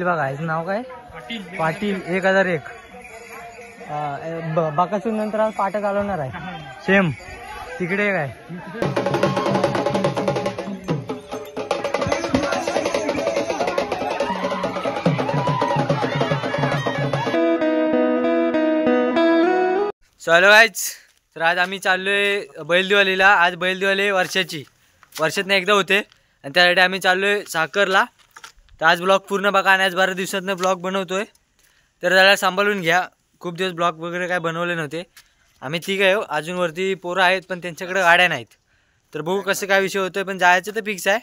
बघा याचं नाव काय? पाटील 1001. बाकासूर नंतर आज पाठ चालवणार आहे. सेम तिकडे काय चलो गाईज. तर आज आम्ही चाललोय बैलदिवाळीला. आज बैलदिवाळी वर्षातनं एकदा होते आणि त्यासाठी आम्ही चाललोय साखरला. तर आज ब्लॉग पूर्ण बघा आणि आज 12 दिवसातनं ब्लॉग बनवतोय. तर त्याला सांभाळून घ्या. खूप दिवस ब्लॉग वगैरे काय बनवले नव्हते. आम्ही ठीक आहे. अजून वरती पोरं आहेत पण त्यांच्याकडे गाड्या नाहीत. तर बघू कसं काय विषय होतोय. पण जायचं तर फिक्स आहे.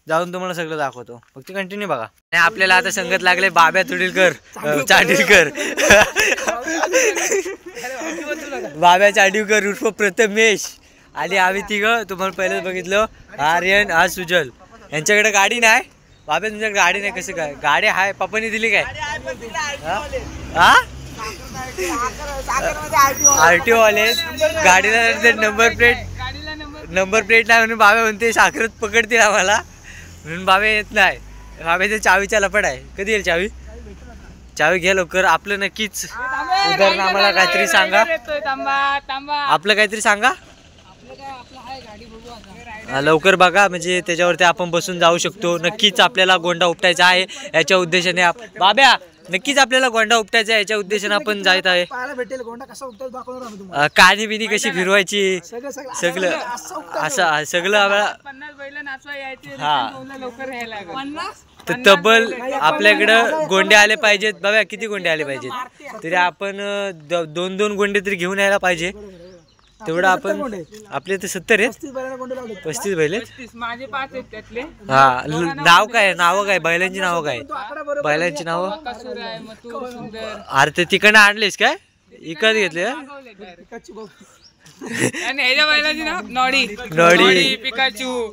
जाऊन तुम्हाला सगळं दाखवतो. फक्त कंटिन्यू बघा. आणि आपल्याला आता संगत लागले बाब्या तुडीलकर चांडीलकर. बाब्या चांडीलकर उर्फ प्रथमेश. आणि आम्ही तिघं तुम्हाला पहिलेच बघितलं. आर्यन आज सुजल. यांच्याकडे गाडी नाही. बाब्या तुमच्याकडे गाडी नाही कसं काय? गाडी आहे. पप्पांनी दिली काय? हा RTO वाले गाडीला नंबर प्लेट नाही म्हणून बाबा म्हणते साखरत पकडतील आम्हाला म्हणून बाबा येत नाही. बाबाच्या चावीच्या लपड आहे. कधी येईल चावी घ्या लवकर. आपलं नक्कीच उदाहरण आम्हाला काहीतरी सांगा. आपलं काहीतरी सांगा लवकर बघा. म्हणजे त्याच्यावरती आपण बसून जाऊ शकतो. नक्कीच आपल्याला गोंडा उपटायचा आहे. याच्या उद्देशाने बाब्या नक्कीच आपल्याला गोंडा उपटायचा आहे. याच्या उद्देशाने आपण जात आहे. कानी बिनी कशी फिरवायची सगळं असं सगळं तर तब्बल आपल्याकडं गोंडे आले पाहिजेत. बाबा किती गोंडे आले पाहिजेत? तरी आपण 2 गोंडे तरी घेऊन यायला पाहिजे. तेवढं आपण आपले तर 70 आहेत. 35 बैल आहेत. हा नाव काय? नावं काय बैलांची? नावं काय बैलांची नावं? अरे ते तिकडनं आणलेस काय? इकत घेतले? नॉडी पिकाचू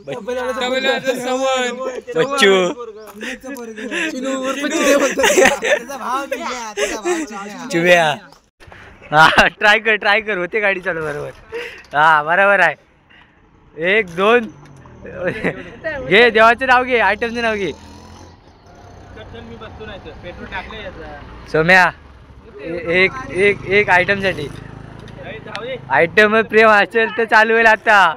बच्चू चुब्या. हा ट्राय कर होते गाडी चालू बरोबर. हा बरोबर आहे. 1 2 घे. देवाचं नाव घे. आयटमचं नाव घे. सोम्या एक आयटम साठी आयटम प्रेम असेल तर चालू होईल आता.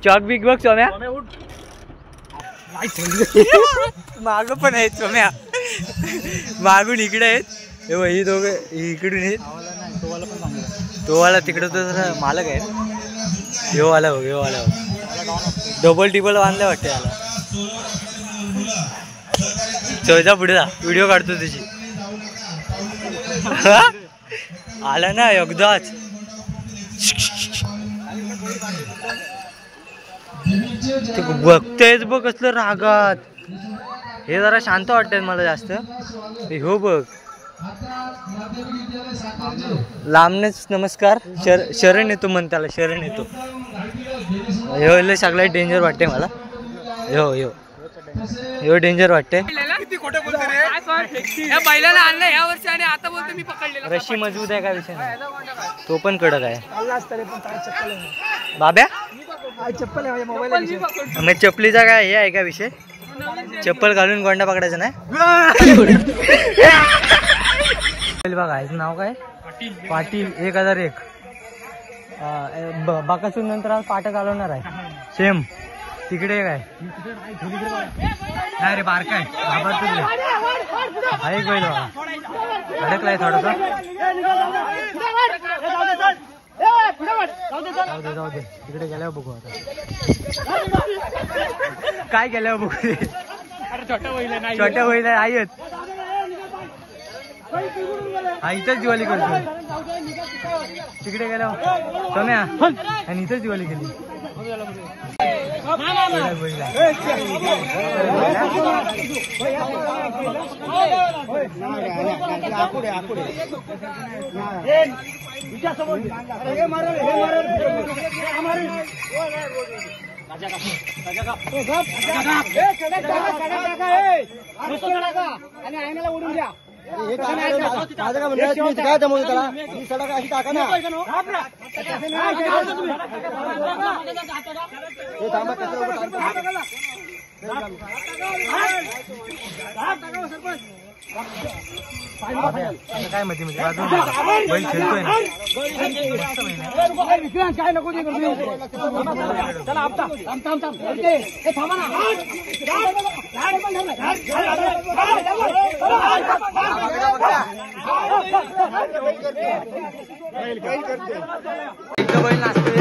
चॉक बिग बघ सोम्या. माग पण आहेत सोम्या. मागून इकडे आहेत. ही दोघं इकडून आहेत. तो वाला तिकडं तर मालक आहे. यो वाला बघ. डबल टिबल बांधलं वाटतं याला. चौदा पुढे जा. व्हिडिओ काढतो त्याची. आला ना एकदाच. बघतेच बघ कसलं रागात. हे जरा शांत वाटतंय मला जास्त. हो बघ लांबनेच नमस्कार शरण येतो म्हण त्याला. शरण येतो. ह्यो सगळ्यात डेंजर वाटते मला. ह्यो डेंजर वाटते. बैलाला आणलं या वर्षी आणि आता बोलतो मी पकडलेला. रशी मजबूत आहे का विषय नाही. तो पण कडक आहे. बाब्या मग चप्पलीचा काय हे आहे का विषय? चप्पल घालून गोंडा पकडायचा नाही. बघा याचं नाव काय? पाटील 1001. बाकासूर नंतर आज पाठ चालवणार आहे. सेम तिकडे काय नाही रे बारका आहे. एक बैल बघा अडकलाय थोडासा. जाऊ दे तिकडे गेल्यावर बघू आता. काय गेल्यावर बघू. छोट्या बैला आहेत. हा इथंच दिवाळी करतो. तिकडे गेल्यावर सोम्या आणि इथंच दिवाळी केली. काय जमवतो त्याला सडक अशी टाका ना काय मध्ये बैल खेळतोय ना काय नको बैल नाचतोय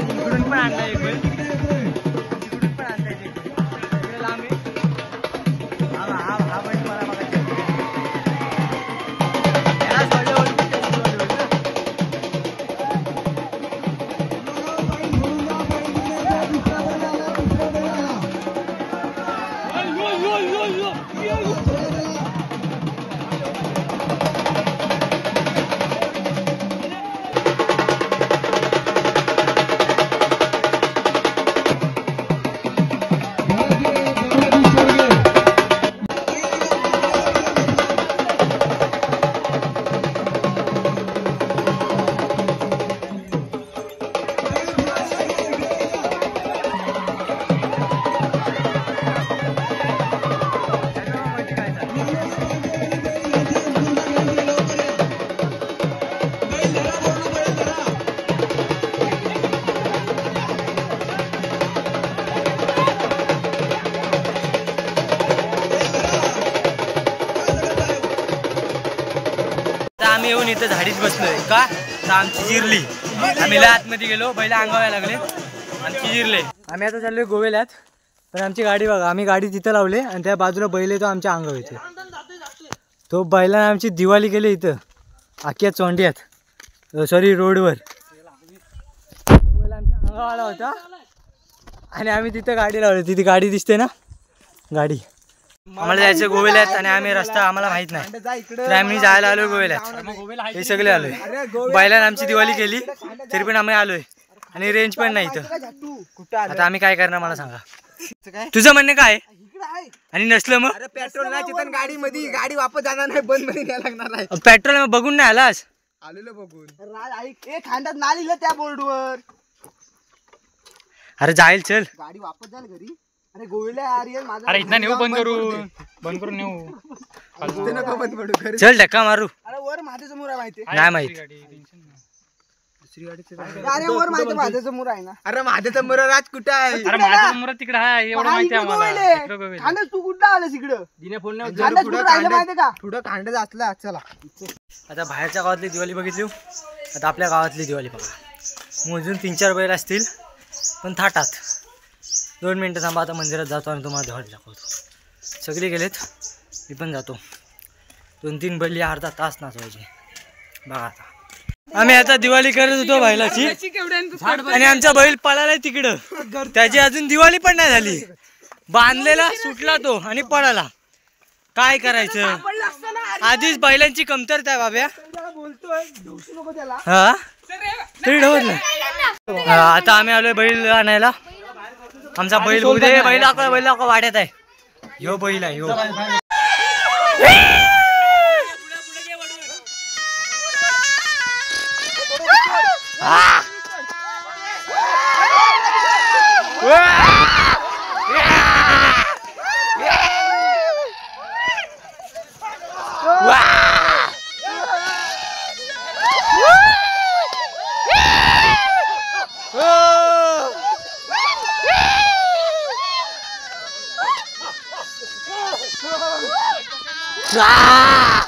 इकडून पण आणलाय एक बैल तिकडून पण आणलाय लांब हा बैल मला बघायचा आम्ही येऊन इथं झाडीत बसलोय का तर आमची जिरली आम्ही आतमध्ये गेलो बैल अंगावायला लागले आमची जिरले आम्ही आता चाललोय गोव्यात पण आमची गाडी बघा आम्ही गाडी तिथं लावले आणि त्या बाजूला बैल येतो आमच्या अंगावर येते तो बैलाने आमची दिवाळी केली इथं आख्या चोंड्यात सॉरी रोडवर बैल आमच्या अंगावाला होता आणि आम्ही तिथं गाडी लावली तिथे गाडी दिसते ना गाडी आम्हाला जायचं गोव्यात आणि आम्ही रस्ता आम्हाला माहित नाही तर आम्ही जायला आलोय गोव्यात हे सगळे आलोय बैलाने आमची दिवाळी केली तरी पण आम्ही आलोय आणि रेंज पण नाही इथं आता आम्ही काय करणार मला सांगा तुझं म्हणणं काय आणि नसलं मग पेट्रोल नाही चितन गाडी मध्ये गाडी वापस जाणार नाही बंद मध्ये न्यायला लागणार आहे पेट्रोल बघून नाही आलास आलेलं बघून खांडात ना लिहिलं त्या बोर्डवर अरे जाईल चल गाडी वापस जाईल घरी अरे गोव्याला अरे इथं नेऊ बंद करून नेऊ नको बंद पडू घरी चल धक्का मारू अरे वर माझ्या समोर आहे माहिती नाही माहित अरे वर माहिती माझ्या समोर आहे ना अरे माझ्या समोर राज कुठं आहे अरे माझ्या समोर तिकडे आहे एवढं माहिती आहे आम्हाला खांडच तू कुठं आलास इकडं पुढं खांडच असला चला आता बाहेरच्या गावातली दिवाळी बघितली आता आपल्या गावातली दिवाळी बघा मोजून 3-4 बैल असतील पण थाटात 2 मिनिटं थांबा आता मंदिरात जातो आणि तुम्हाला दिवाळी दाखवतो सगळे गेलेत मी पण जातो 2-3 बैल अर्धा तास नाचवायचे बघा आता आम्ही आता दिवाळी करत होतो बैलाची आणि आमचा बैल पळालाय तिकडं त्याची अजून दिवाळी पण नाही झाली बांधलेला सुटला तो आणि पळाला काय करायचं आधीच बैलांची कमतरता आहे बाब्या हा तरी ढवत आता आम्ही आलोय बैल आणायला आमचा बैल उद्या बैल वाड्यात आहे ह्यो बैल आहे ह्यो Ah!